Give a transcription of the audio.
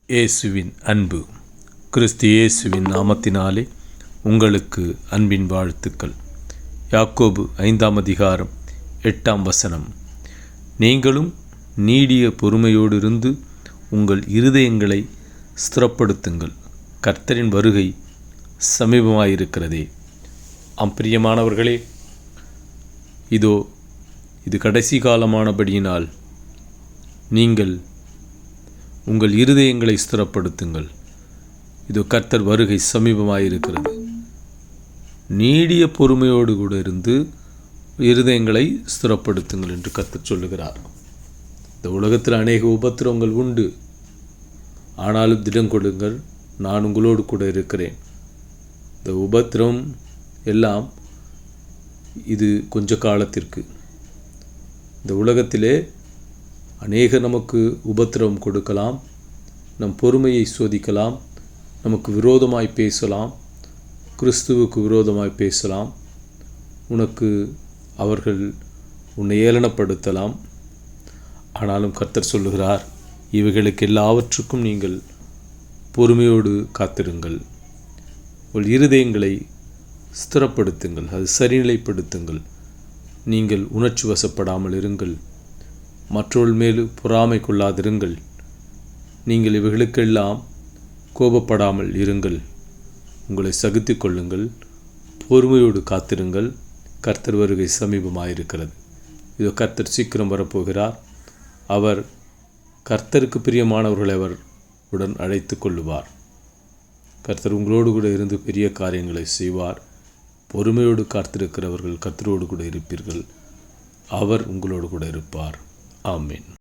இயேசுவின் அன்பு. கிறிஸ்து இயேசுவின் நாமத்தினாலே உங்களுக்கு அன்பின் வாழ்த்துக்கள். யாக்கோபு 5:8 நீங்களும் நீடிய பொறுமையோடு இருந்து உங்கள் இருதயங்களை ஸ்திரப்படுத்துங்கள், கர்த்தரின் வருகை சமீபமாயிருக்கிறதே. பிரியமானவர்களே, இது கடைசி காலமானபடியினால் நீங்கள் உங்கள் இருதயங்களை ஸ்திரப்படுத்துங்கள். கர்த்தர் வருகை சமீபமாயிருக்கிறது. நீடிய பொறுமையோடு கூட இருந்து இருதயங்களை ஸ்திரப்படுத்துங்கள் என்று கர்த்தர் சொல்லுகிறார். இந்த உலகத்தில் அநேக உபத்திரவங்கள் உண்டு, ஆனாலும் திடம் கொள்ளுங்கள், நான் உங்களோடு கூட இருக்கிறேன். இந்த உபத்திரம் எல்லாம் இது கொஞ்ச காலத்திற்கு. இந்த உலகத்திலே நமக்கு உபத்திரவம் கொடுக்கலாம், நம் பொறுமையை சோதிக்கலாம், நமக்கு விரோதமாய் பேசலாம், கிறிஸ்துவுக்கு விரோதமாய் பேசலாம், அவர்கள் உன்னை ஏளனப்படுத்தலாம். ஆனாலும் கர்த்தர் சொல்லுகிறார், இவைகளுக்கு எல்லாவற்றுக்கும் நீங்கள் பொறுமையோடு காத்திருங்கள். உங்கள் இருதயங்களை ஸ்திரப்படுத்துங்கள், அது சரிநிலைப்படுத்துங்கள். நீங்கள் உணர்ச்சி வசப்படாமல் இருங்கள், மற்றவர்கள் மேல் பொறாமை கொள்ளாதிருங்கள். நீங்கள் இவைகளுக்கெல்லாம் கோபப்படாமல் இருங்கள். உங்களை சகித்து கொள்ளுங்கள், பொறுமையோடு காத்திருங்கள். கர்த்தர் வருகை சமீபமாயிருக்கிறது. கர்த்தர் சீக்கிரம் வரப்போகிறார். அவர் கர்த்தருக்கு பிரியமானவர்களை அவர் உடன் அழைத்து கொள்ளுவார். கர்த்தர் உங்களோடு கூட இருந்து பெரிய காரியங்களை செய்வார். பொறுமையோடு காத்திருக்கிறவர்கள் கர்த்தரோடு கூட இருப்பீர்கள். அவர் உங்களோடு கூட இருப்பார். ஆமென்.